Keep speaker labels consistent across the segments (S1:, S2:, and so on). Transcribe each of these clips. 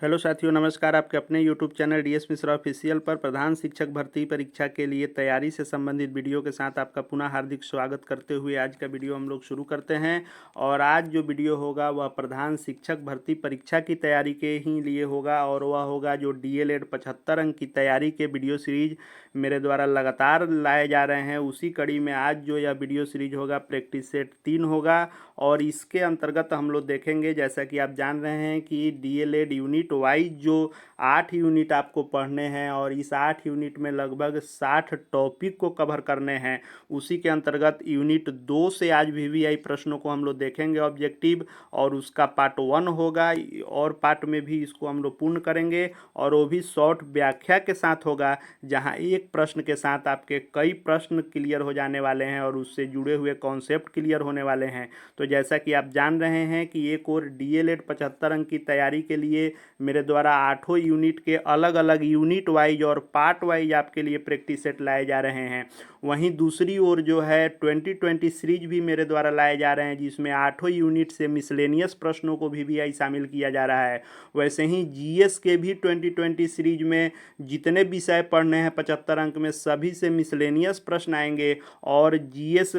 S1: Hello साथियों, नमस्कार। आपके अपने YouTube channel DS Mishra official पर प्रधान शिक्षक भर्ती परीक्षा के लिए तैयारी से संबंधित वीडियो के साथ आपका पुनः हार्दिक स्वागत करते हुए आज का वीडियो हम लोग शुरू करते हैं। और आज जो वीडियो होगा वह प्रधान शिक्षक भर्ती परीक्षा की तैयारी के ही लिए होगा, और वह होगा जो डीएलएड 75 अंक की तैयारी के वीडियो सीरीज मेरे द्वारा लगातार लाए जा रहे हैं। उसी कड़ी में आज जो यह वीडियो सीरीज होगा प्रैक्टिस सेट 3 होगा, और इसके अंतर्गत हम लोग देखेंगे, जैसा कि आप जान रहे हैं कि डीएलएड यूनिट वाइज जो 8 यूनिट आपको पढ़ने हैं और इस 8 यूनिट में लगभग 60 टॉपिक को कवर करने हैं। उसी के अंतर्गत यूनिट 2 से आज वीवीआई प्रश्नों को हम लोग देखेंगे ऑब्जेक्टिव, और उसका पार्ट 1 होगा, और पार्ट में भी इसको हम लोग पूर्ण करेंगे, और वो भी शॉर्ट व्याख्या के साथ होगा, जहां एक प्रश्न के साथ आपके कई प्रश्न क्लियर हो जाने वाले हैं और उससे जुड़े हुए कॉन्सेप्ट क्लियर होने वाले हैं। तो जैसा कि आप जान रहे हैं कि एक और डीएलएड 75 अंक की तैयारी के लिए मेरे द्वारा 8 यूनिट के अलग अलग यूनिट वाइज और पार्ट वाइज आपके लिए प्रैक्टिस सेट लाए जा रहे हैं। वहीं दूसरी ओर जो है 2020 सीरीज भी मेरे द्वारा लाए जा रहे हैं, जिसमें 8 यूनिट से मिसलेनियस प्रश्नों को भी शामिल किया जा रहा है। वैसे ही जीएस के भी 2020 सीरीज में जितने विषय पढ़ने हैं 75 अंक में, सभी से मिसलेनियस प्रश्न आएंगे, और जीएस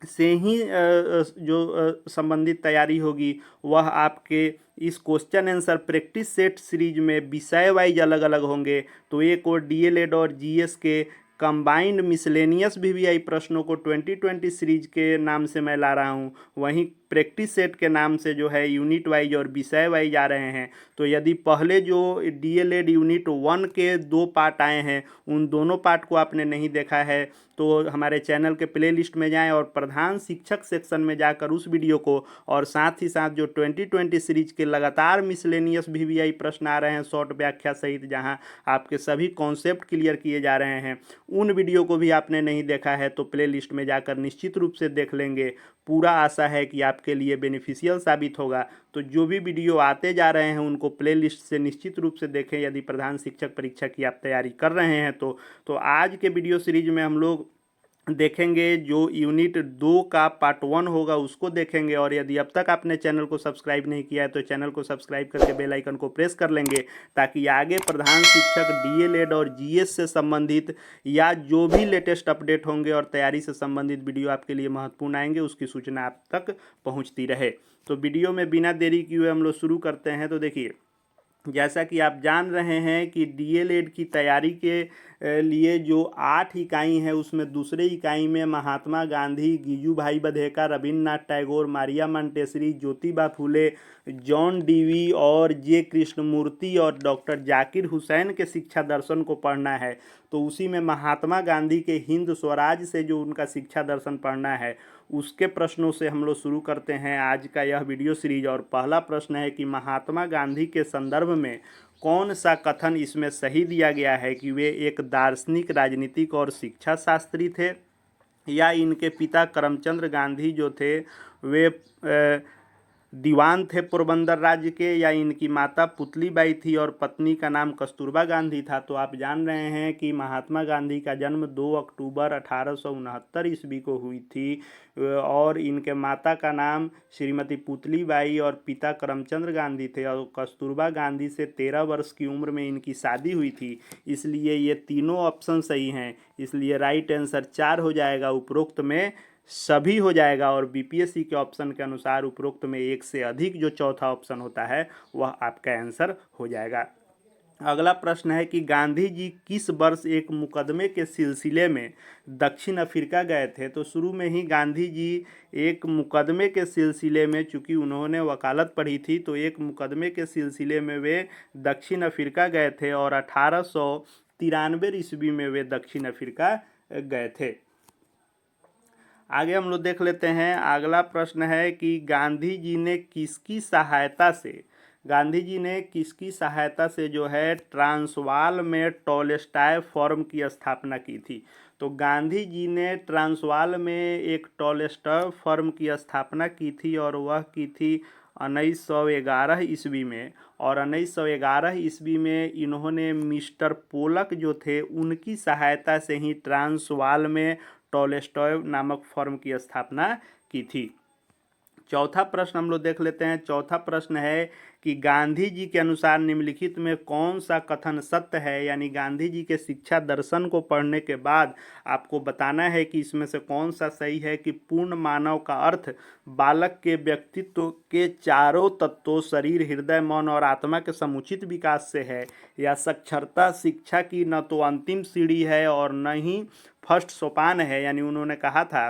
S1: से ही जो संबंधित तैयारी होगी वह आपके इस question answer practice set series में विषय वाइज अलग अलग होंगे। तो एक और डीएलएड और जीएस के कंबाइंड मिसलेनियस वीवीआई प्रश्नों को 2020 सीरीज के नाम से मैं ला रहा हूं, वहीं प्रैक्टिस सेट के नाम से जो है यूनिट वाइज और विषय वाइज आ रहे हैं। तो यदि पहले जो डीएलएड यूनिट 1 के 2 पार्ट आए हैं, उन दोनों पार्ट को आपने नहीं देखा है, तो हमारे चैनल के प्लेलिस्ट में जाएं और प्रधान शिक्षक सेक्शन में जाकर उस वीडियो को, और साथ ही साथ जो 2020 सीरीज के लगातार मिसलेनियस वीवीआई प्रश्न आ रहे हैं शॉर्ट व्याख्या सहित, जहां आपके सभी कॉन्सेप्ट क्लियर किए जा रहे हैं, उन वीडियो को भी आपने नहीं देखा है तो प्लेलिस्ट में जाकर निश्चित रूप से देख लेंगे। पूरा आशा है कि आपके लिए बेनिफिशियल साबित होगा। तो जो भी वीडियो आते जा रहे हैं उनको प्लेलिस्ट से निश्चित रूप से देखें, यदि प्रधान शिक्षक परीक्षा की आप तैयारी कर रहे हैं तो आज के वीडियो सीरीज में हम लोग देखेंगे जो यूनिट 2 का पार्ट 1 होगा उसको देखेंगे। और यदि अब तक आपने चैनल को सब्सक्राइब नहीं किया है तो चैनल को सब्सक्राइब करके बेल आइकन को प्रेस कर लेंगे, ताकि आगे प्रधान शिक्षक डीएलएड और जीएस से संबंधित या जो भी लेटेस्ट अपडेट होंगे और तैयारी से संबंधित वीडियो आपके लिए महत्वपूर्ण आएंगे, उसकी सूचना आप तक पहुँचती रहे। तो वीडियो में बिना देरी किए हम लोग शुरू करते हैं। तो देखिए, जैसा कि आप जान रहे हैं कि डीएलएड की तैयारी के लिए जो 8 इकाई हैं, उसमें दूसरे इकाई में महात्मा गांधी, गिजू भाई Badheka, Rabindranath Tagore, Maria Montessori, Jyotiba Phule, John Dewey और जे कृष्णमूर्ति और डॉक्टर जाकिर हुसैन के शिक्षा दर्शन को पढ़ना है। तो उसी में महात्मा गांधी के हिंद स्वराज से जो उनका शिक्षा दर्शन पढ़ना है, उसके प्रश्नों से हम लोग शुरू करते हैं आज का यह वीडियो सीरीज। और पहला प्रश्न है कि महात्मा गांधी के संदर्भ में कौन सा कथन इसमें सही दिया गया है कि वे एक दार्शनिक, राजनीतिक और शिक्षा शास्त्री थे, या इनके पिता करमचंद गांधी जो थे वे दीवान थे पोरबंदर राज्य के, या इनकी माता पुतलीबाई थी और पत्नी का नाम कस्तूरबा गांधी था। तो आप जान रहे हैं कि महात्मा गांधी का जन्म 2 अक्टूबर 1869 ईस्वी को हुई थी, और इनके माता का नाम श्रीमती पुतलीबाई और पिता करमचंद गांधी थे, और कस्तूरबा गांधी से 13 वर्ष की उम्र में इनकी शादी हुई थी। इसलिए ये तीनों ऑप्शन सही हैं, इसलिए राइट आंसर 4 हो जाएगा। उपरोक्त में सभी हो जाएगा, और बीपीएससी के ऑप्शन के अनुसार उपरोक्त में एक से अधिक जो चौथा ऑप्शन होता है वह आपका आंसर हो जाएगा। अगला प्रश्न है कि गांधी जी किस वर्ष एक मुकदमे के सिलसिले में दक्षिण अफ्रीका गए थे। तो शुरू में ही गांधी जी एक मुकदमे के सिलसिले में, चूंकि उन्होंने वकालत पढ़ी थी, तो एक मुकदमे के सिलसिले में वे दक्षिण अफ्रीका गए थे, और 1893 ईस्वी में वे दक्षिण अफ्रीका गए थे। आगे हम लोग देख लेते हैं। अगला प्रश्न है कि गांधी जी ने किसकी सहायता से जो है ट्रांसवाल में टॉलस्टॉय फर्म की स्थापना की थी। तो गांधी जी ने ट्रांसवाल में एक टॉलस्टॉय फर्म की स्थापना की थी, और वह की थी 1911 ईस्वी में। और 1911 ईस्वी में इन्होंने मिस्टर पोलक जो थे उनकी सहायता से ही ट्रांसवाल में टॉलस्टॉय नामक फर्म की स्थापना की थी। चौथा प्रश्न हम लोग देख लेते हैं। चौथा प्रश्न है कि गांधी जी के अनुसार निम्नलिखित में कौन सा कथन सत्य है। यानी गांधी जी के शिक्षा दर्शन को पढ़ने के बाद आपको बताना है कि इसमें से कौन सा सही है कि पूर्ण मानव का अर्थ बालक के व्यक्तित्व के चारों तत्वों शरीर, हृदय, मन और आत्मा के समुचित विकास से है, या साक्षरता शिक्षा की न तो अंतिम सीढ़ी है और न ही फर्स्ट सोपान है। यानी उन्होंने कहा था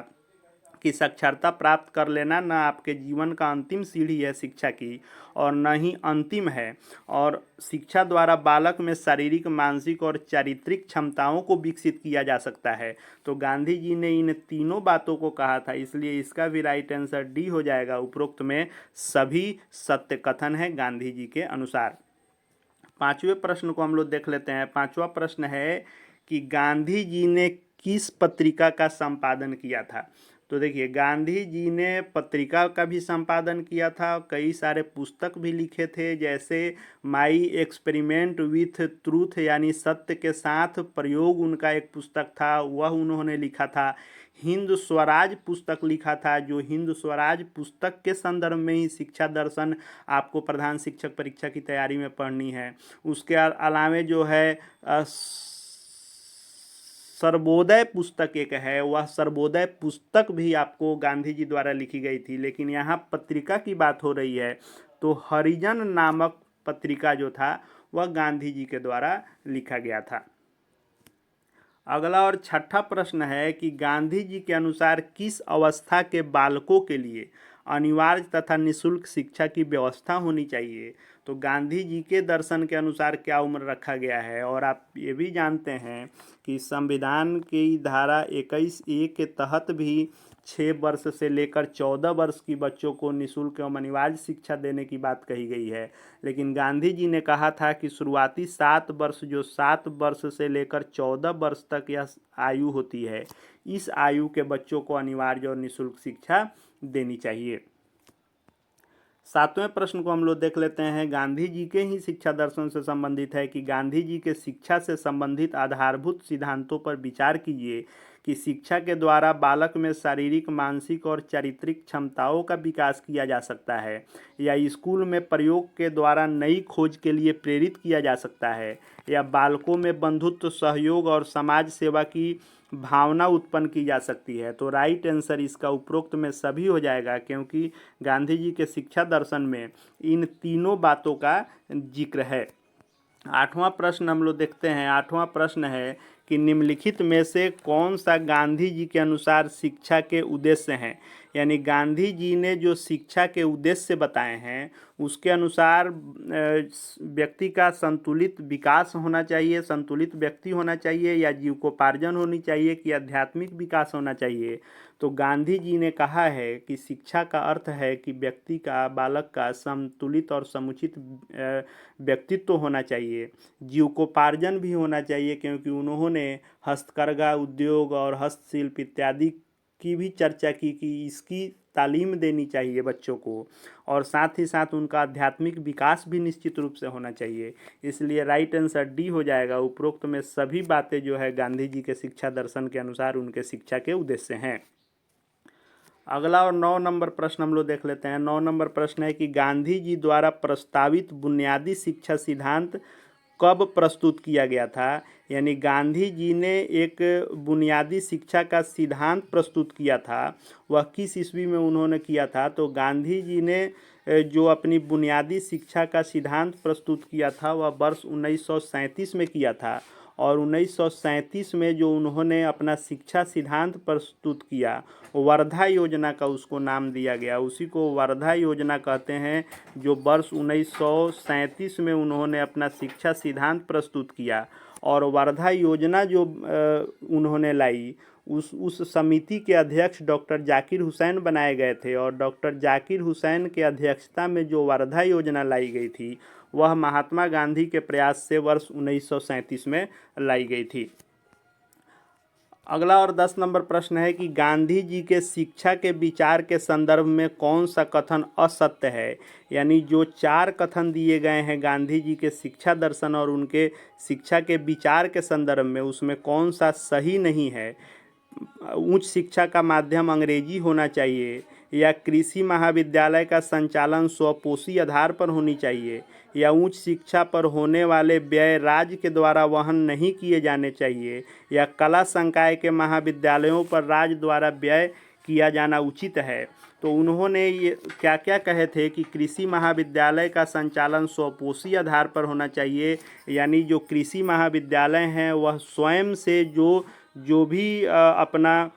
S1: कि साक्षरता प्राप्त कर लेना न आपके जीवन का अंतिम सीढ़ी है शिक्षा की, और न ही अंतिम है, और शिक्षा द्वारा बालक में शारीरिक, मानसिक और चारित्रिक क्षमताओं को विकसित किया जा सकता है। तो गांधी जी ने इन तीनों बातों को कहा था, इसलिए इसका भी राइट आंसर डी हो जाएगा। उपरोक्त में सभी सत्य कथन है गांधी जी के अनुसार। पांचवें प्रश्न को हम लोग देख लेते हैं। पांचवा प्रश्न है कि गांधी जी ने किस पत्रिका का संपादन किया था। तो देखिए, गांधी जी ने पत्रिका का भी संपादन किया था, कई सारे पुस्तक भी लिखे थे, जैसे माई एक्सपेरिमेंट विथ ट्रूथ यानी सत्य के साथ प्रयोग उनका एक पुस्तक था, वह उन्होंने लिखा था। हिंद स्वराज पुस्तक लिखा था, जो हिंद स्वराज पुस्तक के संदर्भ में ही शिक्षा दर्शन आपको प्रधान शिक्षक परीक्षा की तैयारी में पढ़नी है। उसके अलावे जो है सर्वोदय पुस्तक एक है, वह सर्वोदय पुस्तक भी आपको गांधी जी द्वारा लिखी गई थी। लेकिन यहाँ पत्रिका की बात हो रही है, तो हरिजन नामक पत्रिका जो था वह गांधी जी के द्वारा लिखा गया था। अगला और छठा प्रश्न है कि गांधी जी के अनुसार किस अवस्था के बालकों के लिए अनिवार्य तथा निःशुल्क शिक्षा की व्यवस्था होनी चाहिए। तो गांधी जी के दर्शन के अनुसार क्या उम्र रखा गया है, और आप ये भी जानते हैं कि संविधान की धारा 21A के तहत भी 6 वर्ष से लेकर 14 वर्ष की बच्चों को निःशुल्क एवं अनिवार्य शिक्षा देने की बात कही गई है। लेकिन गांधी जी ने कहा था कि शुरुआती 7 वर्ष, जो 7 वर्ष से लेकर 14 वर्ष तक यह आयु होती है, इस आयु के बच्चों को अनिवार्य और निःशुल्क शिक्षा देनी चाहिए। सातवें प्रश्न को हम लोग देख लेते हैं। गांधी जी के ही शिक्षा दर्शन से संबंधित है कि गांधी जी के शिक्षा से संबंधित आधारभूत सिद्धांतों पर विचार कीजिए कि शिक्षा के द्वारा बालक में शारीरिक, मानसिक और चारित्रिक क्षमताओं का विकास किया जा सकता है, या स्कूल में प्रयोग के द्वारा नई खोज के लिए प्रेरित किया जा सकता है, या बालकों में बंधुत्व, सहयोग और समाज सेवा की भावना उत्पन्न की जा सकती है। तो राइट आंसर इसका उपरोक्त में सभी हो जाएगा, क्योंकि गांधी जी के शिक्षा दर्शन में इन तीनों बातों का जिक्र है। आठवां प्रश्न हम लोग देखते हैं। आठवां प्रश्न है कि निम्नलिखित में से कौन सा गांधी जी के अनुसार शिक्षा के उद्देश्य हैं। यानी गांधी जी ने जो शिक्षा के उद्देश्य बताए हैं उसके अनुसार व्यक्ति का संतुलित विकास होना चाहिए, संतुलित व्यक्ति होना चाहिए, या जीविकोपार्जन होनी चाहिए, कि आध्यात्मिक विकास होना चाहिए। तो गांधी जी ने कहा है कि शिक्षा का अर्थ है कि व्यक्ति का, बालक का संतुलित और समुचित व्यक्तित्व होना चाहिए, जीविकोपार्जन भी होना चाहिए, क्योंकि उन्होंने हस्तकरघा उद्योग और हस्तशिल्प इत्यादि की भी चर्चा की कि इसकी तालीम देनी चाहिए बच्चों को, और साथ ही साथ उनका आध्यात्मिक विकास भी निश्चित रूप से होना चाहिए। इसलिए राइट आंसर डी हो जाएगा। उपरोक्त में सभी बातें जो है गांधी जी के शिक्षा दर्शन के अनुसार उनके शिक्षा के उद्देश्य हैं। अगला और 9 नंबर प्रश्न हम लोग देख लेते हैं। 9 नंबर प्रश्न है कि गांधी जी द्वारा प्रस्तावित बुनियादी शिक्षा सिद्धांत कब प्रस्तुत किया गया था। यानी गांधी जी ने एक बुनियादी शिक्षा का सिद्धांत प्रस्तुत किया था, वह किस ईस्वी में उन्होंने किया था। तो गांधी जी ने जो अपनी बुनियादी शिक्षा का सिद्धांत प्रस्तुत किया था वह वर्ष 1937 में किया था, और 1937 में जो उन्होंने अपना शिक्षा सिद्धांत प्रस्तुत किया, वर्धा योजना का उसको नाम दिया गया, उसी को वर्धा योजना कहते हैं। जो वर्ष 1937 में उन्होंने अपना शिक्षा सिद्धांत प्रस्तुत किया, और वर्धा योजना जो उन्होंने लाई, उस समिति के अध्यक्ष डॉक्टर जाकिर हुसैन बनाए गए थे, और डॉक्टर जाकिर हुसैन के अध्यक्षता में जो वर्धा योजना लाई गई थी वह महात्मा गांधी के प्रयास से वर्ष 1937 में लाई गई थी। अगला और 10 नंबर प्रश्न है कि गांधी जी के शिक्षा के विचार के संदर्भ में कौन सा कथन असत्य है। यानी जो 4 कथन दिए गए हैं गांधी जी के शिक्षा दर्शन और उनके शिक्षा के विचार के संदर्भ में, उसमें कौन सा सही नहीं है। उच्च शिक्षा का माध्यम अंग्रेजी होना चाहिए, या कृषि महाविद्यालय का संचालन स्वपोषी आधार पर होनी चाहिए, या उच्च शिक्षा पर होने वाले व्यय राज्य के द्वारा वहन नहीं किए जाने चाहिए, या कला संकाय के महाविद्यालयों पर राज्य द्वारा व्यय किया जाना उचित है। तो उन्होंने ये क्या क्या कहे थे कि कृषि महाविद्यालय का संचालन स्वपोषी आधार पर होना चाहिए, यानी जो कृषि महाविद्यालय हैं वह स्वयं से जो भी अपना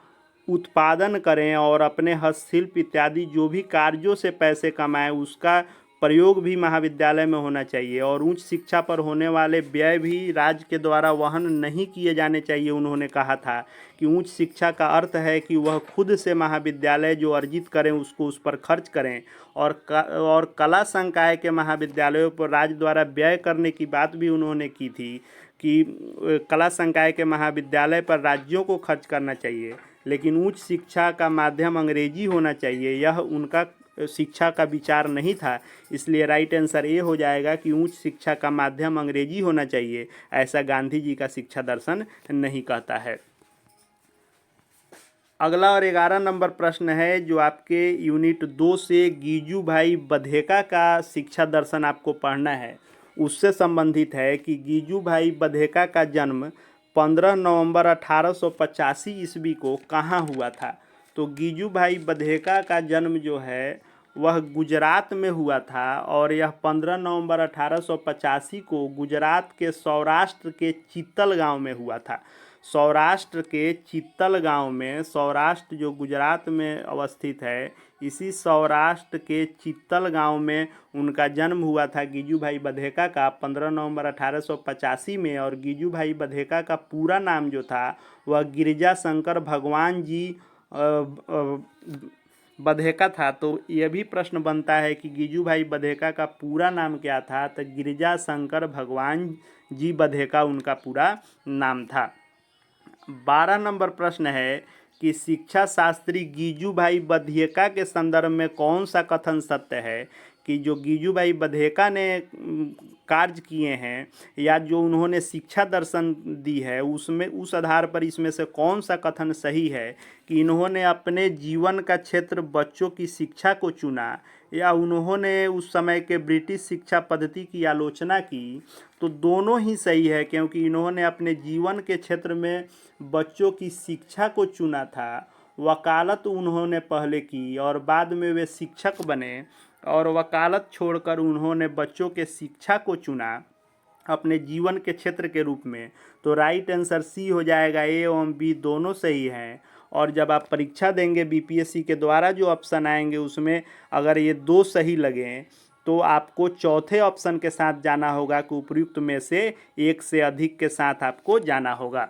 S1: उत्पादन करें और अपने हस्तशिल्प इत्यादि जो भी कार्यों से पैसे कमाएं उसका प्रयोग भी महाविद्यालय में होना चाहिए, और उच्च शिक्षा पर होने वाले व्यय भी राज्य के द्वारा वहन नहीं किए जाने चाहिए। उन्होंने कहा था कि उच्च शिक्षा का अर्थ है कि वह खुद से महाविद्यालय जो अर्जित करें उसको उस पर खर्च करें, और कला संकाय के महाविद्यालयों पर राज्य द्वारा व्यय करने की बात भी उन्होंने की थी कि कला संकाय के महाविद्यालय पर राज्यों को खर्च करना चाहिए, लेकिन उच्च शिक्षा का माध्यम अंग्रेजी होना चाहिए। यह उनका शिक्षा का विचार नहीं था, इसलिए राइट आंसर ये हो जाएगा कि उच्च शिक्षा का माध्यम अंग्रेजी होना चाहिए। ऐसा गांधी जी का शिक्षा दर्शन नहीं कहता है। अगला और 11 नंबर प्रश्न है जो आपके यूनिट 2 से गीजू भाई बधेका का शिक्षा दर्शन आपको पढ़ना है, उससे संबंधित है कि गीजू भाई बधेका का जन्म 15 नवंबर 1885 ईस्वी को कहाँ हुआ था। तो गीजू भाई बधेका का जन्म जो है वह गुजरात में हुआ था, और यह 15 नवंबर 1885 को गुजरात के सौराष्ट्र के चित्तल गांव में हुआ था। सौराष्ट्र के चित्तल गांव में, सौराष्ट्र जो गुजरात में अवस्थित है, इसी सौराष्ट्र के चित्तल गांव में उनका जन्म हुआ था गीजू भाई बधेका का 15 नवंबर 1885 में। और गीजू भाई बधेका का पूरा नाम जो था वह गिरिजा शंकर भगवान जी बधेका था। तो यह भी प्रश्न बनता है कि गीजू भाई बधेका का पूरा नाम क्या था। तो गिरिजा शंकर भगवान जी बधेका उनका पूरा नाम था। 12 नंबर प्रश्न है कि शिक्षा शास्त्री गीजू भाई बधेका के संदर्भ में कौन सा कथन सत्य है, कि जो गीजू भाई बधेका ने कार्य किए हैं या जो उन्होंने शिक्षा दर्शन दी है उसमें, उस आधार पर इसमें से कौन सा कथन सही है कि इन्होंने अपने जीवन का क्षेत्र बच्चों की शिक्षा को चुना, या उन्होंने उस समय के ब्रिटिश शिक्षा पद्धति की आलोचना की। तो दोनों ही सही है, क्योंकि इन्होंने अपने जीवन के क्षेत्र में बच्चों की शिक्षा को चुना था। वकालत उन्होंने पहले की और बाद में वे शिक्षक बने, और वकालत छोड़कर उन्होंने बच्चों के शिक्षा को चुना अपने जीवन के क्षेत्र के रूप में। तो राइट आंसर सी हो जाएगा, ए एवं बी दोनों सही हैं। और जब आप परीक्षा देंगे बीपीएससी के द्वारा जो ऑप्शन आएंगे उसमें अगर ये दो सही लगें तो आपको चौथे ऑप्शन के साथ जाना होगा कि उपयुक्त में से एक से अधिक के साथ आपको जाना होगा।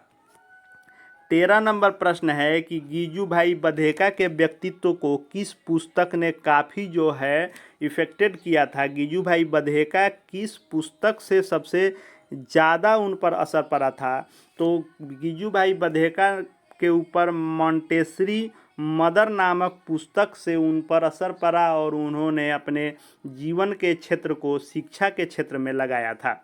S1: 13 नंबर प्रश्न है कि गीजू भाई बधेका के व्यक्तित्व को किस पुस्तक ने काफ़ी जो है इफेक्टेड किया था। गीजू भाई बधेका किस पुस्तक से सबसे ज़्यादा उन पर असर पड़ा था। तो गीजू भाई बधेका के ऊपर मॉन्टेसरी मदर नामक पुस्तक से उन पर असर पड़ा और उन्होंने अपने जीवन के क्षेत्र को शिक्षा के क्षेत्र में लगाया था।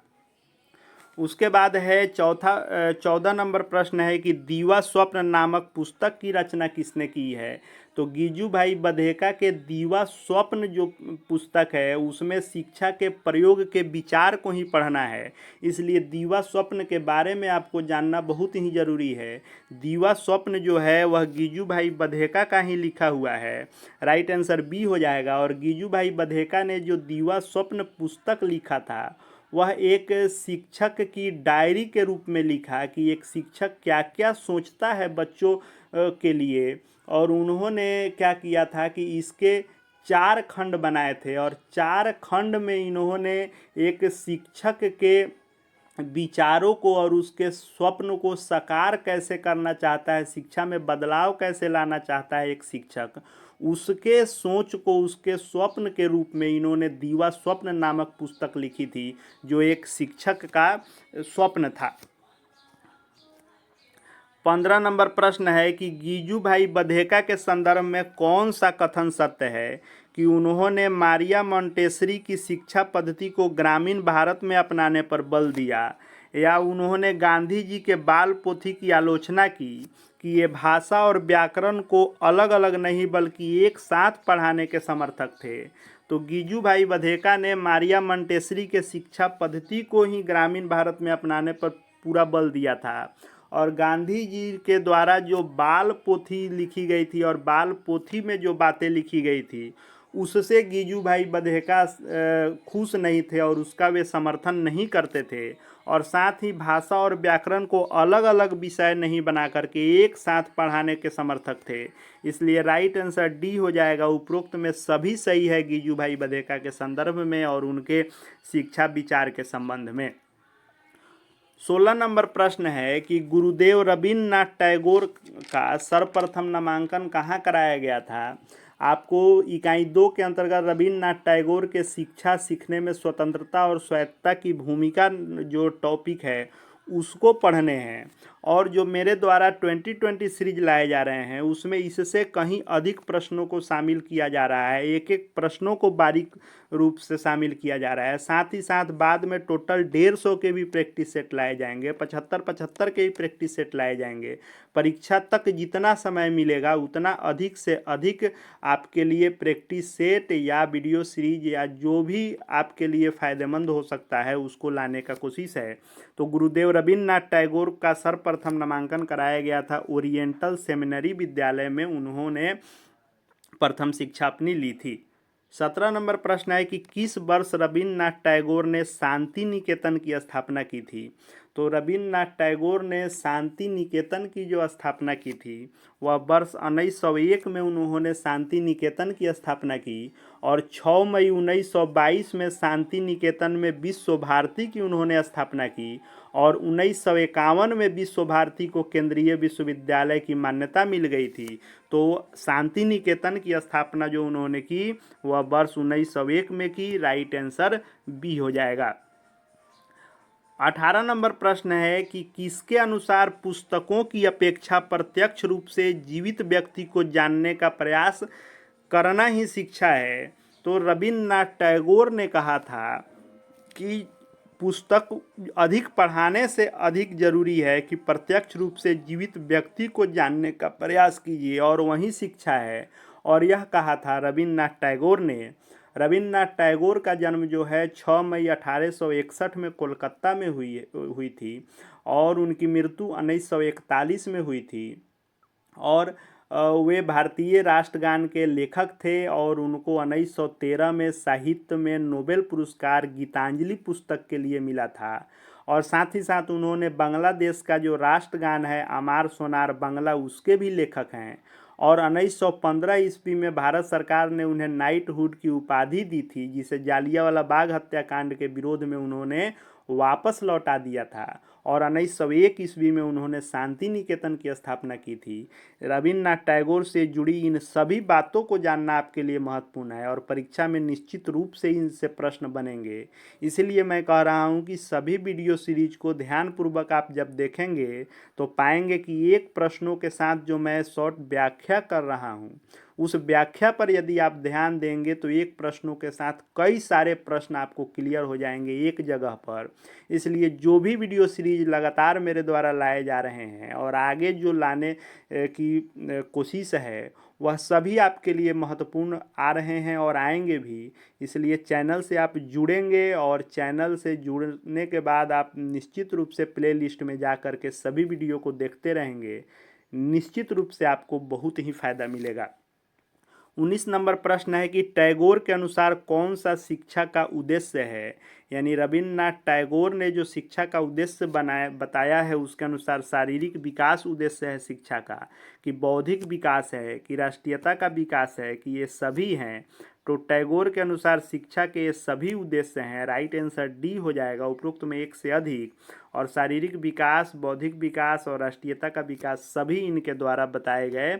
S1: उसके बाद है 14 नंबर प्रश्न है कि दीवा स्वप्न नामक पुस्तक की रचना किसने की है। तो गीजू भाई बधेका के दीवा स्वप्न जो पुस्तक है उसमें शिक्षा के प्रयोग के विचार को ही पढ़ना है, इसलिए दीवा स्वप्न के बारे में आपको जानना बहुत ही ज़रूरी है। दीवा स्वप्न जो है वह गीजू भाई बधेका का ही लिखा हुआ है, राइट आंसर बी हो जाएगा। और गीजू भाई बधेका ने जो दीवा स्वप्न पुस्तक लिखा था वह एक शिक्षक की डायरी के रूप में लिखा कि एक शिक्षक क्या क्या सोचता है बच्चों के लिए। और उन्होंने क्या किया था कि इसके 4 खंड बनाए थे और 4 खंड में इन्होंने एक शिक्षक के विचारों को और उसके स्वप्न को साकार कैसे करना चाहता है, शिक्षा में बदलाव कैसे लाना चाहता है एक शिक्षक, उसके सोच को उसके स्वप्न के रूप में इन्होंने दीवा स्वप्न नामक पुस्तक लिखी थी जो एक शिक्षक का स्वप्न था। 15 नंबर प्रश्न है कि गीजू भाई बधेका के संदर्भ में कौन सा कथन सत्य है कि उन्होंने मारिया मॉन्टेसरी की शिक्षा पद्धति को ग्रामीण भारत में अपनाने पर बल दिया, या उन्होंने गांधी जी के बाल पोथी की आलोचना की कि ये भाषा और व्याकरण को अलग अलग नहीं बल्कि एक साथ पढ़ाने के समर्थक थे। तो गिजू भाई बधेका ने मारिया मोंटेसरी के शिक्षा पद्धति को ही ग्रामीण भारत में अपनाने पर पूरा बल दिया था। और गांधी जी के द्वारा जो बाल पोथी लिखी गई थी और बाल पोथी में जो बातें लिखी गई थी उससे गिजू भाई बधेका खुश नहीं थे और उसका वे समर्थन नहीं करते थे। और साथ ही भाषा और व्याकरण को अलग अलग विषय नहीं बना करके एक साथ पढ़ाने के समर्थक थे। इसलिए राइट आंसर डी हो जाएगा। उपरोक्त में सभी सही है गिजू भाई बधेका के संदर्भ में और उनके शिक्षा विचार के संबंध में। 16 नंबर प्रश्न है कि गुरुदेव रवींद्रनाथ टैगोर का सर्वप्रथम नामांकन कहाँ कराया गया था। आपको इकाई 2 के अंतर्गत रवींद्रनाथ टैगोर के शिक्षा सीखने में स्वतंत्रता और स्वायत्तता की भूमिका जो टॉपिक है उसको पढ़ने हैं। और जो मेरे द्वारा 2020 सीरीज लाए जा रहे हैं उसमें इससे कहीं अधिक प्रश्नों को शामिल किया जा रहा है, एक एक प्रश्नों को बारीक रूप से शामिल किया जा रहा है। साथ ही साथ बाद में टोटल 150 के भी प्रैक्टिस सेट लाए जाएंगे, 75 के भी प्रैक्टिस सेट लाए जाएंगे। परीक्षा तक जितना समय मिलेगा उतना अधिक से अधिक आपके लिए प्रैक्टिस सेट या वीडियो सीरीज या जो भी आपके लिए फ़ायदेमंद हो सकता है उसको लाने का कोशिश है। तो गुरुदेव रवींद्रनाथ टैगोर का सर्वप्रथम नामांकन कराया गया था ओरिएंटल सेमिनरी विद्यालय में, उन्होंने प्रथम शिक्षा अपनी ली थी। 17 नंबर प्रश्न है कि किस वर्ष रवींद्रनाथ टैगोर ने शांति निकेतन की स्थापना की थी। तो रवींद्रनाथ टैगोर ने शांति निकेतन की जो स्थापना की थी वह वर्ष 1901 में उन्होंने शांति निकेतन की स्थापना की और 6 मई 1922 में शांति निकेतन में विश्व भारती की उन्होंने स्थापना की और 1951 में विश्व भारती को केंद्रीय विश्वविद्यालय की मान्यता मिल गई थी। तो शांति निकेतन की स्थापना जो उन्होंने की वह वर्ष 1901 में की। राइट आंसर बी हो जाएगा। 18 नंबर प्रश्न है कि किसके अनुसार पुस्तकों की अपेक्षा प्रत्यक्ष रूप से जीवित व्यक्ति को जानने का प्रयास करना ही शिक्षा है। तो रवींद्रनाथ टैगोर ने कहा था कि पुस्तक अधिक पढ़ाने से अधिक जरूरी है कि प्रत्यक्ष रूप से जीवित व्यक्ति को जानने का प्रयास कीजिए और वही शिक्षा है। और यह कहा था रवींद्रनाथ टैगोर ने। रवींद्रनाथ टैगोर का जन्म जो है 6 मई 1861 में कोलकाता में हुई थी और उनकी मृत्यु 1941 में हुई थी। और वे भारतीय राष्ट्रगान के लेखक थे और उनको 1913 में साहित्य में नोबेल पुरस्कार गीतांजलि पुस्तक के लिए मिला था। और साथ ही साथ उन्होंने बांग्लादेश का जो राष्ट्रगान है अमार सोनार बांग्ला उसके भी लेखक हैं। और 1915 ईस्वी में भारत सरकार ने उन्हें नाइटहुड की उपाधि दी थी जिसे जालियांवाला बाग हत्याकांड के विरोध में उन्होंने वापस लौटा दिया था। और 1901 ईस्वी में उन्होंने शांति निकेतन की स्थापना की थी। रवींद्रनाथ टैगोर से जुड़ी इन सभी बातों को जानना आपके लिए महत्वपूर्ण है और परीक्षा में निश्चित रूप से इनसे प्रश्न बनेंगे। इसलिए मैं कह रहा हूं कि सभी वीडियो सीरीज को ध्यानपूर्वक आप जब देखेंगे तो पाएंगे कि एक प्रश्नों के साथ जो मैं शॉर्ट व्याख्या कर रहा हूं उस व्याख्या पर यदि आप ध्यान देंगे तो एक प्रश्नों के साथ कई सारे प्रश्न आपको क्लियर हो जाएंगे एक जगह पर। इसलिए जो भी वीडियो सीरीज लगातार मेरे द्वारा लाए जा रहे हैं और आगे जो लाने की कोशिश है वह सभी आपके लिए महत्वपूर्ण आ रहे हैं और आएंगे भी। इसलिए चैनल से आप जुड़ेंगे और चैनल से जुड़ने के बाद आप निश्चित रूप से प्ले लिस्ट में जा कर के सभी वीडियो को देखते रहेंगे। निश्चित रूप से आपको बहुत ही फायदा मिलेगा। 19 नंबर प्रश्न है कि टैगोर के अनुसार कौन सा शिक्षा का उद्देश्य है। यानी रवींद्रनाथ टैगोर ने जो शिक्षा का उद्देश्य बताया है उसके अनुसार शारीरिक विकास उद्देश्य है शिक्षा का, कि बौद्धिक विकास है, कि राष्ट्रीयता का विकास है, कि ये सभी हैं। तो टैगोर के अनुसार शिक्षा के ये सभी उद्देश्य हैं। राइट आंसर डी हो जाएगा। उपरोक्त में एक से अधिक और शारीरिक विकास, बौद्धिक विकास और राष्ट्रीयता का विकास सभी इनके द्वारा बताए गए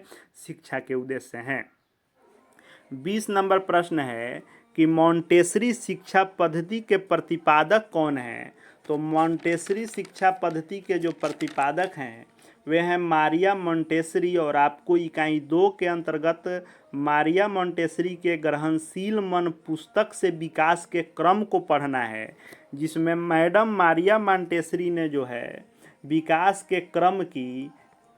S1: शिक्षा के उद्देश्य हैं। 20 नंबर प्रश्न है कि मोंटेसरी शिक्षा पद्धति के प्रतिपादक कौन हैं। तो मोंटेसरी शिक्षा पद्धति के जो प्रतिपादक हैं वे हैं मारिया मोंटेसरी। और आपको इकाई 2 के अंतर्गत मारिया मोंटेसरी के ग्रहणशील मन पुस्तक से विकास के क्रम को पढ़ना है। जिसमें मैडम मारिया मांटेसरी ने जो है विकास के क्रम की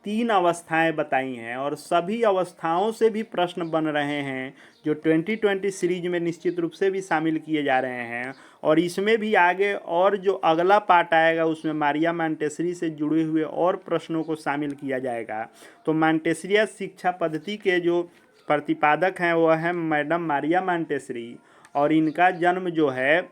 S1: 3 अवस्थाएं बताई हैं और सभी अवस्थाओं से भी प्रश्न बन रहे हैं जो 2020 सीरीज में निश्चित रूप से भी शामिल किए जा रहे हैं। और इसमें भी आगे और जो अगला पार्ट आएगा उसमें मारिया मांटेसरी से जुड़े हुए और प्रश्नों को शामिल किया जाएगा। तो मांटेसरिया शिक्षा पद्धति के जो प्रतिपादक हैं वो हैं मैडम मारिया मांटेसरी, और इनका जन्म जो है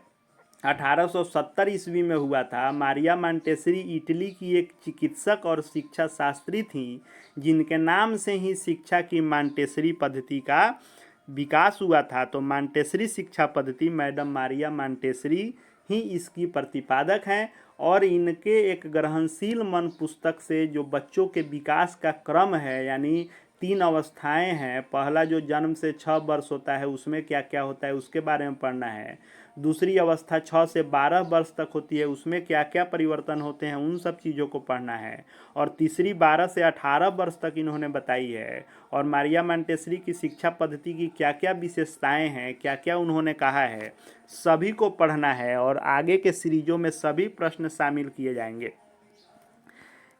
S1: 1870 ईस्वी में हुआ था। मारिया मांटेसरी इटली की एक चिकित्सक और शिक्षा शास्त्री थीं, जिनके नाम से ही शिक्षा की मांटेसरी पद्धति का विकास हुआ था। तो मांटेसरी शिक्षा पद्धति मैडम मारिया मांटेसरी ही इसकी प्रतिपादक हैं, और इनके एक ग्रहणशील मन पुस्तक से जो बच्चों के विकास का क्रम है, यानी 3 अवस्थाएं हैं, पहला जो जन्म से 6 वर्ष होता है उसमें क्या क्या होता है उसके बारे में पढ़ना है। दूसरी अवस्था 6 से 12 वर्ष तक होती है, उसमें क्या क्या परिवर्तन होते हैं उन सब चीज़ों को पढ़ना है। और तीसरी 12 से 18 वर्ष तक इन्होंने बताई है। और मारिया मांटेसरी की शिक्षा पद्धति की क्या क्या विशेषताएं हैं, क्या क्या उन्होंने कहा है, सभी को पढ़ना है। और आगे के सीरीजों में सभी प्रश्न शामिल किए जाएंगे।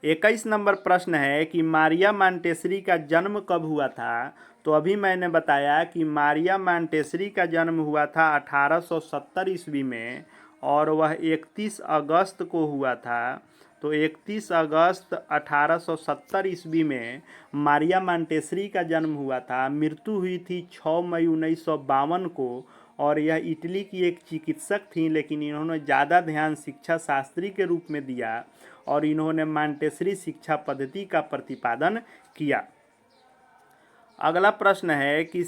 S1: 21 नंबर प्रश्न है कि मारिया मांटेसरी का जन्म कब हुआ था। तो अभी मैंने बताया कि मारिया मांटेसरी का जन्म हुआ था 1870 ईस्वी में, और वह 31 अगस्त को हुआ था। तो 31 अगस्त 1870 ईस्वी में मारिया मांटेसरी का जन्म हुआ था। मृत्यु हुई थी 6 मई 1952 को, और यह इटली की एक चिकित्सक थी, लेकिन इन्होंने ज़्यादा ध्यान शिक्षा शास्त्री के रूप में दिया और इन्होंने मांटेसरी शिक्षा पद्धति का प्रतिपादन किया। अगला प्रश्न है कि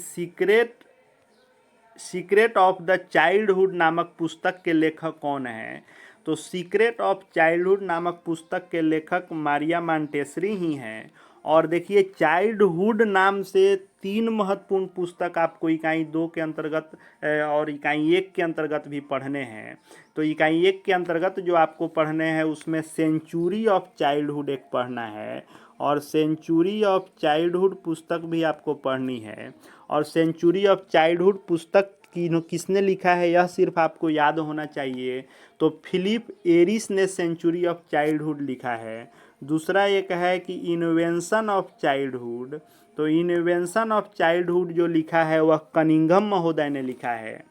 S1: सीक्रेट ऑफ द चाइल्डहुड नामक पुस्तक के लेखक कौन है। तो सीक्रेट ऑफ चाइल्डहुड नामक पुस्तक के लेखक मारिया मांटेसरी ही हैं। और देखिए, चाइल्डहुड नाम से 3 महत्वपूर्ण पुस्तक आपको इकाई 2 के अंतर्गत और इकाई 1 के अंतर्गत भी पढ़ने हैं। तो इकाई 1 के अंतर्गत जो आपको पढ़ने हैं उसमें सेंचुरी ऑफ चाइल्डहुड एक पढ़ना है, और सेंचुरी ऑफ चाइल्डहुड पुस्तक भी आपको पढ़नी है। और सेंचुरी ऑफ चाइल्डहुड पुस्तक किसने लिखा है यह सिर्फ आपको याद होना चाहिए। तो फिलिप एरिस ने सेंचुरी ऑफ चाइल्डहुड लिखा है। दूसरा एक है कि इन्वेंशन ऑफ चाइल्डहुड। तो इन्वेंशन ऑफ चाइल्डहुड जो लिखा है वह कनिंघम महोदय ने लिखा है।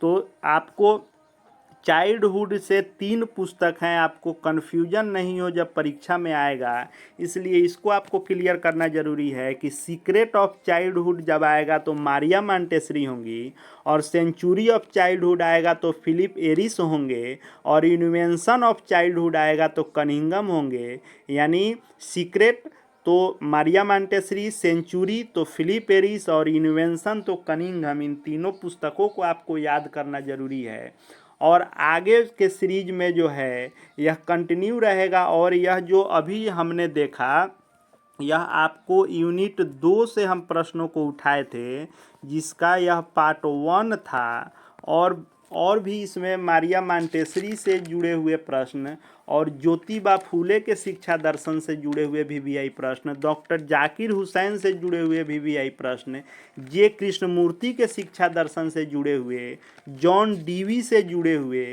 S1: तो आपको चाइल्डहुड से 3 पुस्तक हैं, आपको कन्फ्यूजन नहीं हो जब परीक्षा में आएगा, इसलिए इसको आपको क्लियर करना जरूरी है कि सीक्रेट ऑफ चाइल्डहुड जब आएगा तो मारिया मांटेसरी होंगी, और सेंचुरी ऑफ चाइल्डहुड आएगा तो फिलिप एरिस होंगे, और इन्वेंशन ऑफ चाइल्डहुड आएगा तो कनिंघम होंगे। यानी सीक्रेट तो मारिया मांटेसरी, सेंचुरी तो फिलिप एरिस, और इन्वेंशन तो कनिंघम। इन तीनों पुस्तकों को आपको याद करना जरूरी है। और आगे के सीरीज में जो है यह कंटिन्यू रहेगा, और यह जो अभी हमने देखा यह आपको यूनिट 2 से हम प्रश्नों को उठाए थे, जिसका यह पार्ट 1 था। और भी इसमें मारिया मांटेसरी से जुड़े हुए प्रश्न, और ज्योतिबा फूले के शिक्षा दर्शन से जुड़े हुए वीवीआई प्रश्न, डॉक्टर जाकिर हुसैन से जुड़े हुए वीवीआई प्रश्न, जे कृष्णमूर्ति के शिक्षा दर्शन से जुड़े हुए, जॉन डीवी से जुड़े हुए,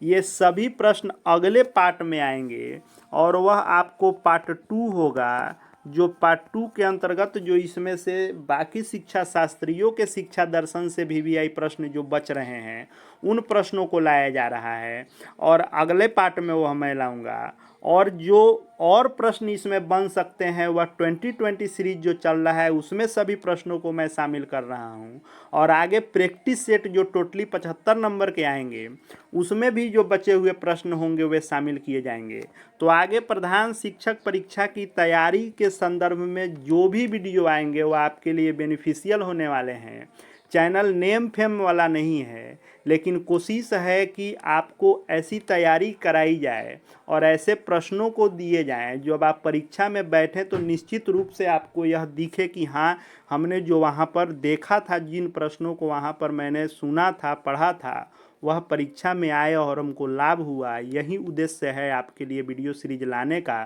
S1: ये सभी प्रश्न अगले पार्ट में आएंगे। और वह आपको पार्ट 2 होगा, जो पार्ट 2 के अंतर्गत जो इसमें से बाकी शिक्षा शास्त्रियों के शिक्षा दर्शन से वीवीआई प्रश्न जो बच रहे हैं उन प्रश्नों को लाया जा रहा है, और अगले पार्ट में वह मैं लाऊंगा। और जो और प्रश्न इसमें बन सकते हैं वह 2020 सीरीज जो चल रहा है उसमें सभी प्रश्नों को मैं शामिल कर रहा हूं। और आगे प्रैक्टिस सेट जो टोटली 75 नंबर के आएंगे उसमें भी जो बचे हुए प्रश्न होंगे वे शामिल किए जाएंगे। तो आगे प्रधान शिक्षक परीक्षा की तैयारी के संदर्भ में जो भी वीडियो आएंगे वो आपके लिए बेनिफिशियल होने वाले हैं। चैनल नेम फेम वाला नहीं है, लेकिन कोशिश है कि आपको ऐसी तैयारी कराई जाए और ऐसे प्रश्नों को दिए जाएं जब आप परीक्षा में बैठें तो निश्चित रूप से आपको यह दिखे कि हाँ, हमने जो वहाँ पर देखा था, जिन प्रश्नों को वहाँ पर मैंने सुना था, पढ़ा था, वह परीक्षा में आए और हमको लाभ हुआ। यही उद्देश्य है आपके लिए वीडियो सीरीज लाने का।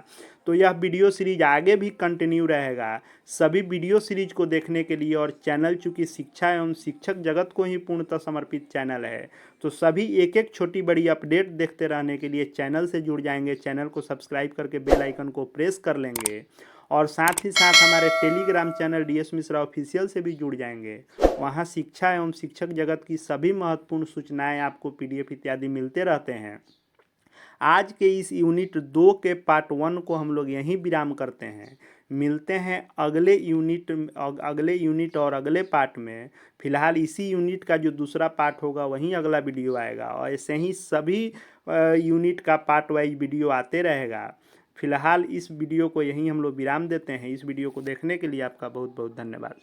S1: तो यह वीडियो सीरीज आगे भी कंटिन्यू रहेगा। सभी वीडियो सीरीज को देखने के लिए, और चैनल चूँकि शिक्षा एवं शिक्षक जगत को ही पूर्णतः समर्पित चैनल है, तो सभी एक एक छोटी बड़ी अपडेट देखते रहने के लिए चैनल से जुड़ जाएंगे। चैनल को सब्सक्राइब करके बेल आइकन को प्रेस कर लेंगे और साथ ही साथ हमारे Telegram channel DS Mishra official से भी जुड़ जाएंगे। वहाँ शिक्षा एवं शिक्षक जगत की सभी महत्वपूर्ण सूचनाएं आपको PDF इत्यादि मिलते रहते हैं। आज के इस यूनिट 2 के पार्ट 1 को हम लोग यहीं विराम करते हैं। मिलते हैं अगले यूनिट और अगले पार्ट में। फिलहाल इसी यूनिट का जो दूसरा पार्ट होगा वहीं अगला वीडियो आएगा, और ऐसे ही सभी यूनिट का पार्ट वाइज वीडियो आते रहेगा। फिलहाल इस वीडियो को यहीं हम लोग विराम देते हैं। इस वीडियो को देखने के लिए आपका बहुत बहुत धन्यवाद।